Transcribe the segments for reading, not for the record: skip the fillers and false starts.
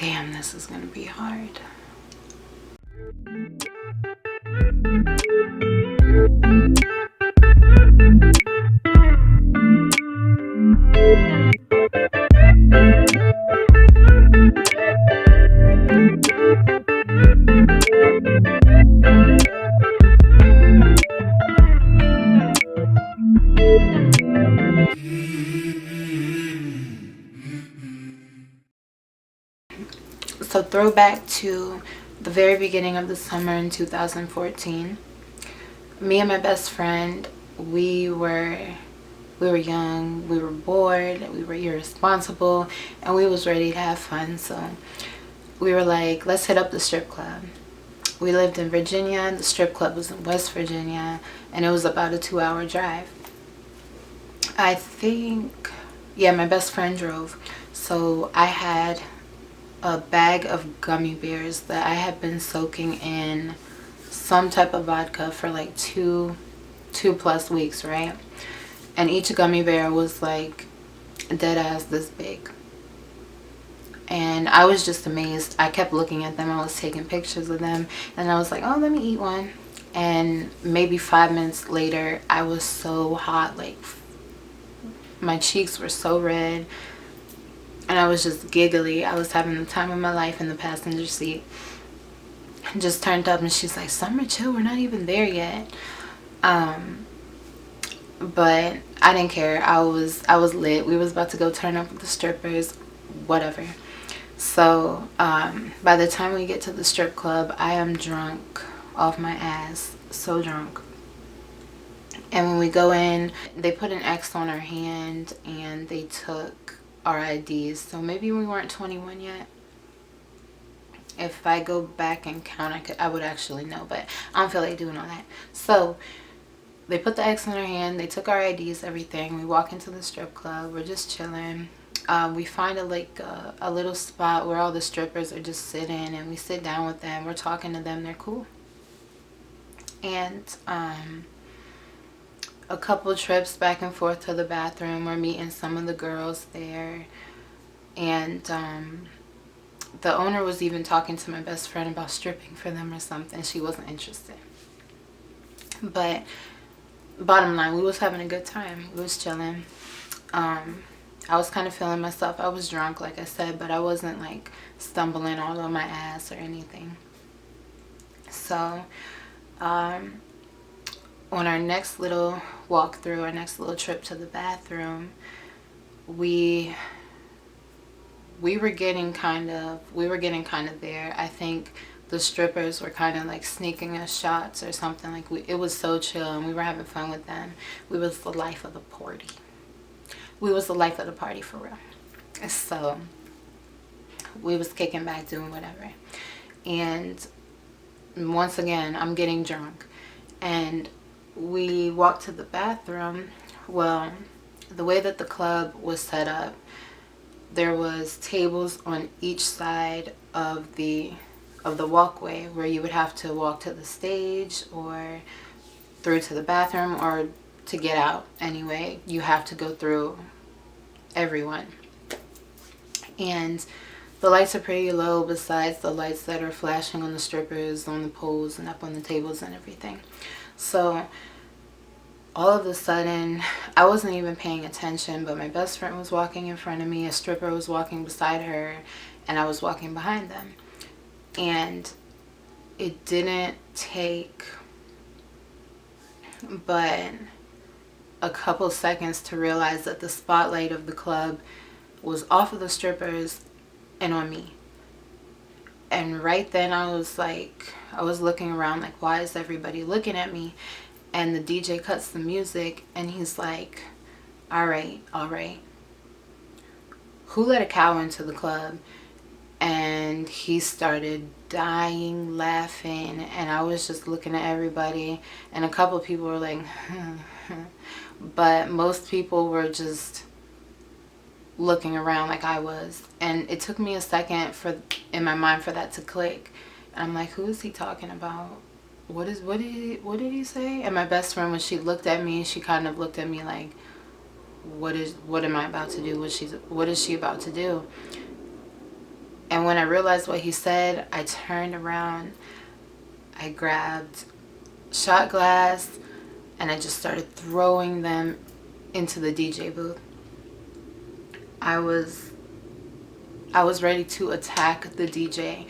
Damn, this is gonna be hard. So throwback to the very beginning of the summer in 2014. Me and my best friend, we were young, we were bored, we were irresponsible, and we was ready to have fun. So we were like, let's hit up the strip club. We lived in Virginia, the strip club was in West Virginia, and it was about a 2-hour drive. I think, yeah, my best friend drove. So I had a bag of gummy bears that I had been soaking in some type of vodka for like two plus weeks, right? And each gummy bear was like dead ass this big. And I was just amazed. I kept looking at them. I was taking pictures of them. And I was like, oh, let me eat one. And maybe 5 minutes later, I was so hot. Like, my cheeks were so red. And I was just giggly. I was having the time of my life in the passenger seat. Just turned up and she's like, Summer, chill. We're not even there yet. But I didn't care. I was lit. We was about to go turn up with the strippers. Whatever. So by the time we get to the strip club, I am drunk off my ass, so drunk. And when we go in, they put an X on our hand and they took our IDs. So maybe we weren't 21 yet. If I go back and count, I would actually know, but I don't feel like doing all that. So they put the X on our hand, they took our IDs, everything. We walk into the strip club, we're just chilling. We find a little spot where all the strippers are just sitting, and we sit down with them. We're talking to them. They're cool. And a couple trips back and forth to the bathroom. We're meeting some of the girls there. And the owner was even talking to my best friend about stripping for them or something. She wasn't interested. But bottom line, we was having a good time. We was chilling. I was kind of feeling myself. I was drunk, like I said, but I wasn't like stumbling all on my ass or anything. So on our next little walkthrough, our next little trip to the bathroom, we were getting kind of there. I think the strippers were kind of like sneaking us shots or something. Like, it was so chill and we were having fun with them. We was the life of the party. We was the life of the party for real. So we was kicking back, doing whatever. And once again, I'm getting drunk. And we walked to the bathroom. Well, the way that the club was set up, there was tables on each side of the walkway where you would have to walk to the stage or through to the bathroom, or to get out anyway, you have to go through everyone. And the lights are pretty low besides the lights that are flashing on the strippers, on the poles, and up on the tables and everything. So all of a sudden, I wasn't even paying attention, but my best friend was walking in front of me, a stripper was walking beside her, and I was walking behind them. And it didn't take but a couple seconds to realize that the spotlight of the club was off of the strippers and on me. And right then I was looking around like, why is everybody looking at me? And the DJ cuts the music and he's like, all right, who let a cow into the club? And he started dying laughing, and I was just looking at everybody, and a couple of people were like, but most people were just looking around like I was. And it took me a second in my mind for that to click. And I'm like, who is he talking about? What did he say? And my best friend, when she looked at me, she kind of looked at me like, what am I about to do? What is she about to do? And when I realized what he said, I turned around, I grabbed shot glass, and I just started throwing them into the DJ booth. I was ready to attack the DJ,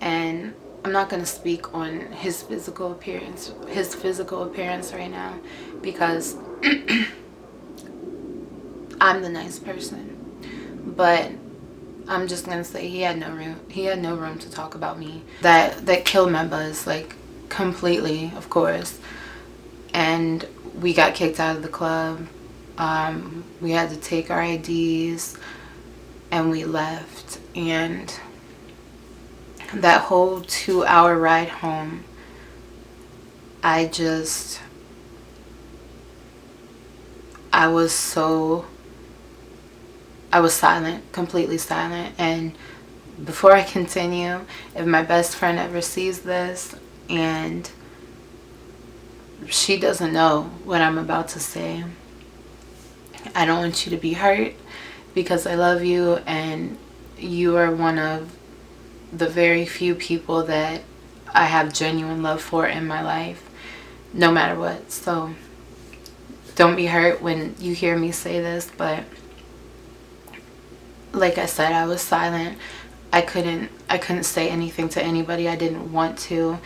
and I'm not going to speak on his physical appearance right now, because I'm the nice person. But I'm just going to say he had no room to talk about me. That killed my buzz, like, completely, of course. And we got kicked out of the club. We had to take our IDs and we left. And that whole 2-hour ride home, I was silent, completely silent. And before I continue, if my best friend ever sees this and she doesn't know what I'm about to say, I don't want you to be hurt, because I love you and you are one of the very few people that I have genuine love for in my life, no matter what. So don't be hurt when you hear me say this, but like I said, I was silent. I couldn't say anything to anybody. I didn't want to.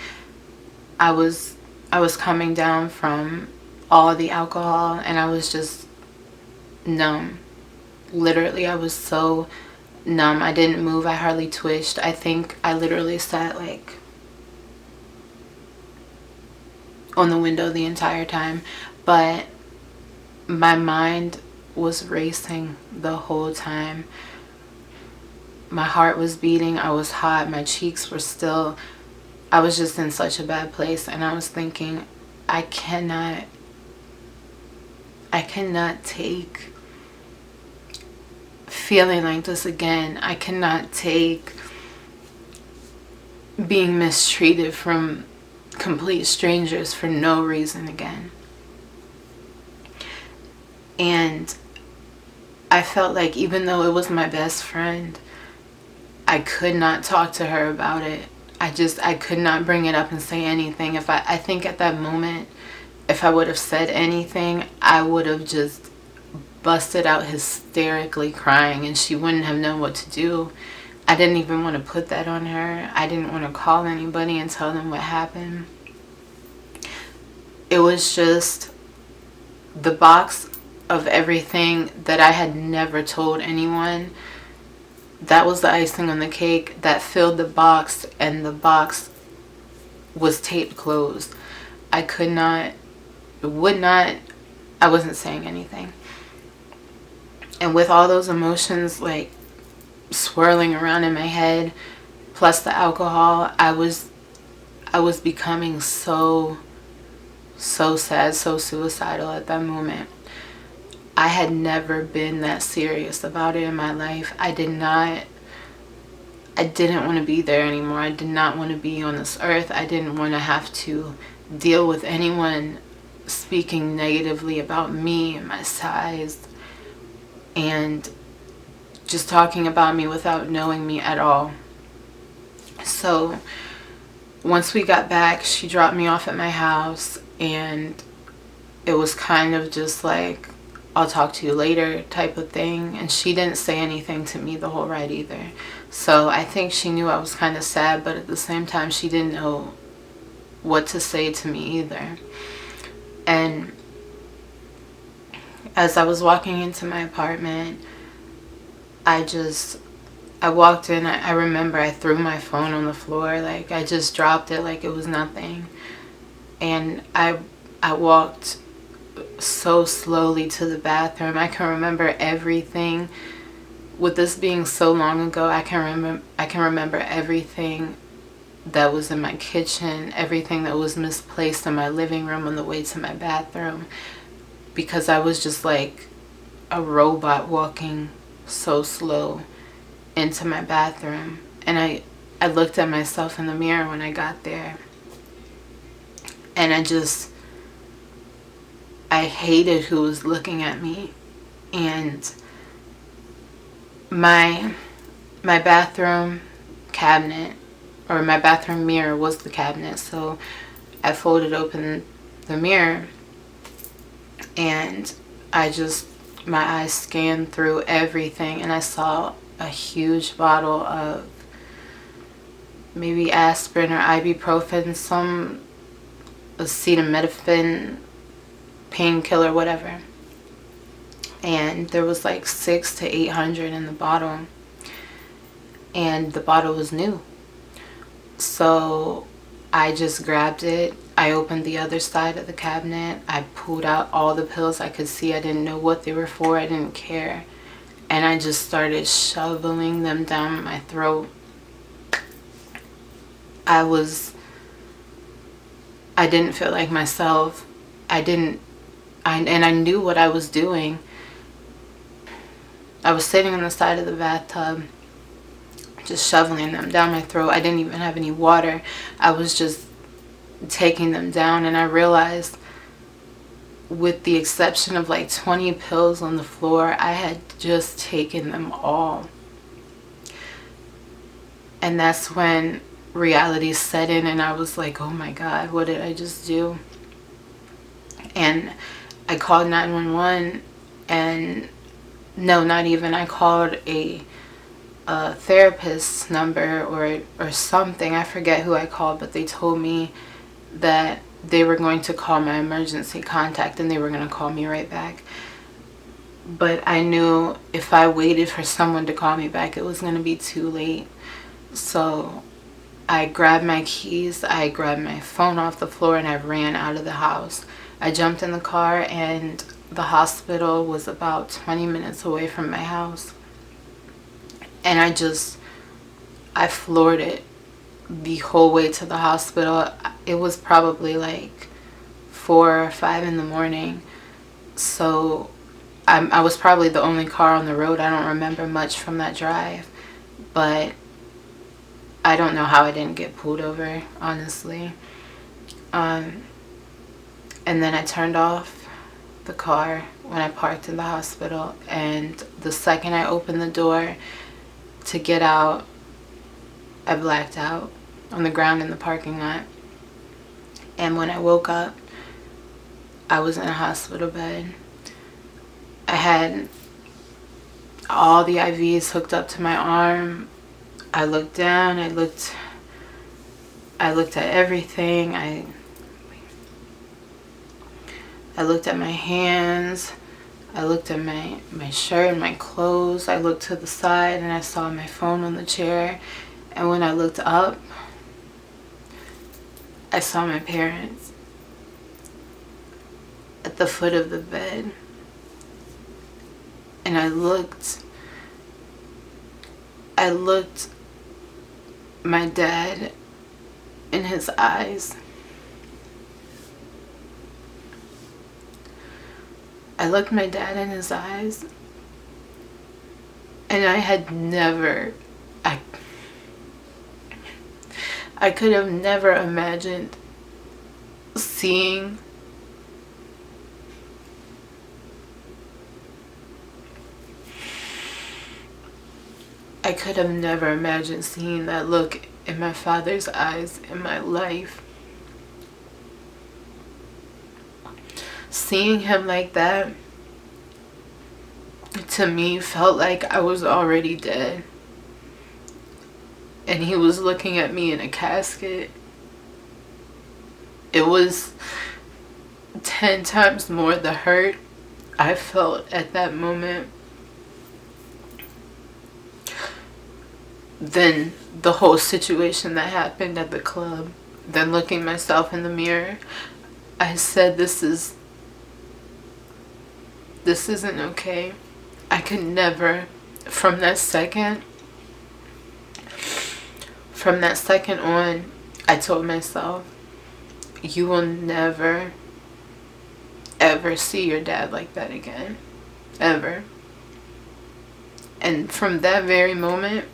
I was coming down from all the alcohol and I was just numb. Literally, I was so numb. I didn't move. I hardly twitched. I think I literally sat like on the window the entire time. But my mind was racing the whole time. My heart was beating. I was hot. My cheeks were still... I was just in such a bad place. And I was thinking, I cannot take feeling like this again. I cannot take being mistreated from complete strangers for no reason again. And I felt like even though it was my best friend, I could not talk to her about it. I could not bring it up and say anything. I think at that moment, if I would have said anything, I would have just busted out hysterically crying and she wouldn't have known what to do. I didn't even want to put that on her. I didn't want to call anybody and tell them what happened. It was just the box of everything that I had never told anyone. That was the icing on the cake that filled the box, and the box was taped closed. I wasn't saying anything. And with all those emotions like swirling around in my head, plus the alcohol, I was becoming so sad, so suicidal at that moment. I had never been that serious about it in my life. I didn't want to be there anymore. I did not want to be on this earth. I didn't want to have to deal with anyone speaking negatively about me and my size and just talking about me without knowing me at all. So once we got back, she dropped me off at my house, and it was kind of just like, I'll talk to you later type of thing. And she didn't say anything to me the whole ride either. So I think she knew I was kind of sad, but at the same time, she didn't know what to say to me either. And as I was walking into my apartment, I walked in. I remember I threw my phone on the floor. Like, I just dropped it like it was nothing. And I walked so slowly to the bathroom. I can remember everything. With this being so long ago, I can remember everything that was in my kitchen, everything that was misplaced in my living room on the way to my bathroom, because I was just like a robot walking so slow into my bathroom. And I looked at myself in the mirror when I got there, and I hated who was looking at me. And my bathroom cabinet, or my bathroom mirror was the cabinet. So I folded open the mirror, and my eyes scanned through everything, and I saw a huge bottle of maybe aspirin or ibuprofen, some acetaminophen, painkiller, whatever. And there was like 600 to 800 in the bottle, and the bottle was new. So I just grabbed it. I opened the other side of the cabinet. I pulled out all the pills I could see. I didn't know what they were for. I didn't care. And I just started shoveling them down my throat. I didn't feel like myself. And I knew what I was doing. I was sitting on the side of the bathtub, just shoveling them down my throat. I didn't even have any water. I was just taking them down, and I realized, with the exception of like 20 pills on the floor, I had just taken them all. And that's when reality set in, and I was like, oh my God, what did I just do? And I called 911, and no, not even. I called a therapist's number or something. I forget who I called, but they told me that they were going to call my emergency contact, and they were going to call me right back. But I knew if I waited for someone to call me back, it was going to be too late. So I grabbed my keys, I grabbed my phone off the floor, and I ran out of the house. I jumped in the car, and the hospital was about 20 minutes away from my house. And I floored it the whole way to the hospital. It was probably like 4 or 5 in the morning. So I was probably the only car on the road. I don't remember much from that drive. But I don't know how I didn't get pulled over, honestly. And then I turned off the car when I parked in the hospital, and the second I opened the door to get out, I blacked out on the ground in the parking lot. And when I woke up, I was in a hospital bed. I had all the IVs hooked up to my arm. I looked down, I looked at everything. I looked at my hands, I looked at my shirt and my clothes. I looked to the side, and I saw my phone on the chair. And when I looked up, I saw my parents at the foot of the bed. And I looked my dad in his eyes. I looked my dad in his eyes, and I had never, I could have never imagined seeing that look in my father's eyes in my life. Seeing him like that, to me, felt like I was already dead. And he was looking at me in a casket. It was 10 times more the hurt I felt at that moment than the whole situation that happened at the club. Then looking myself in the mirror, I said, this isn't okay. I could never, from that second on, I told myself, you will never, ever see your dad like that again. Ever. And from that very moment,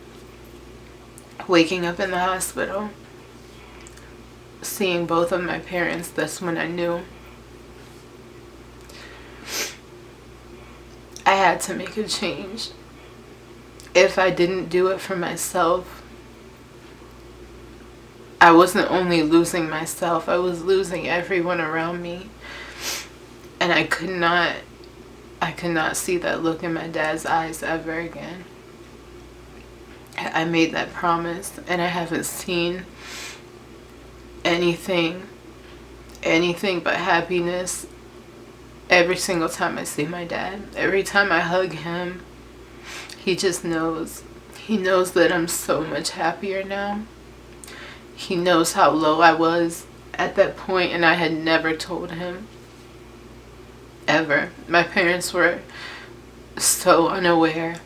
waking up in the hospital, seeing both of my parents, that's when I knew I had to make a change. If I didn't do it for myself, I wasn't only losing myself, I was losing everyone around me. And I could not see that look in my dad's eyes ever again. I made that promise, and I haven't seen anything but happiness every single time I see my dad. Every time I hug him, he just knows. He knows that I'm so much happier now. He knows how low I was at that point, and I had never told him. Ever. My parents were so unaware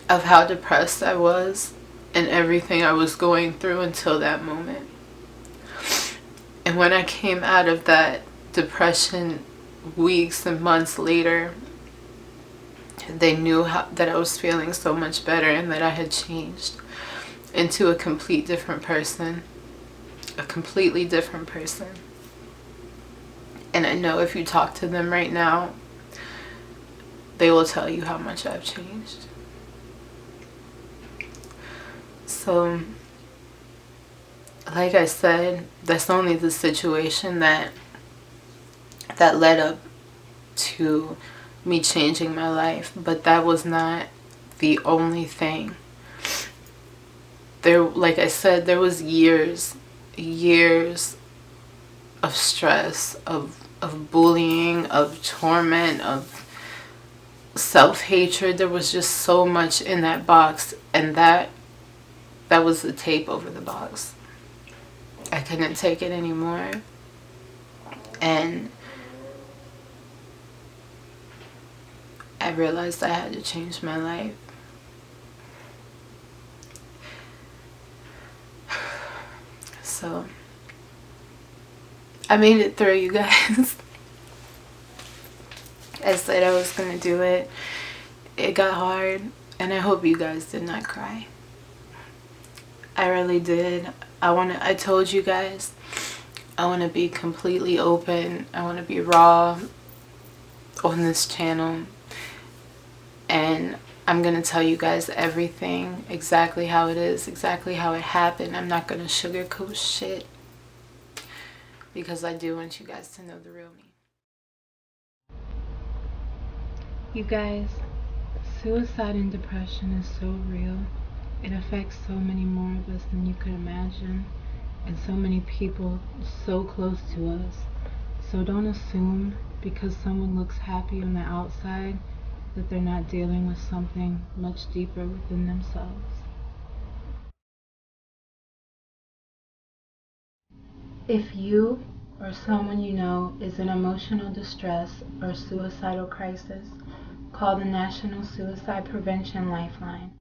of how depressed I was and everything I was going through until that moment. And when I came out of that depression weeks and months later, they knew that I was feeling so much better and that I had changed into a complete different person. A completely different person. And I know if you talk to them right now, they will tell you how much I've changed. So, like I said, that's only the situation that led up to me changing my life. But that was not the only thing. Like I said, there was years of stress, of bullying, of torment, of self-hatred. There was just so much in that box, and that was the tape over the box. I couldn't take it anymore. And I realized I had to change my life. So I made it through, you guys. I said I was gonna do it. It got hard, and I hope you guys did not cry. I really did. I told you guys, I want to be completely open. I want to be raw on this channel. And I'm going to tell you guys everything, exactly how it is, exactly how it happened. I'm not going to sugarcoat shit, because I do want you guys to know the real me. You guys, suicide and depression is so real. It affects so many more of us than you could imagine, and so many people so close to us. So don't assume because someone looks happy on the outside that they're not dealing with something much deeper within themselves. If you or someone you know is in emotional distress or suicidal crisis, call the National Suicide Prevention Lifeline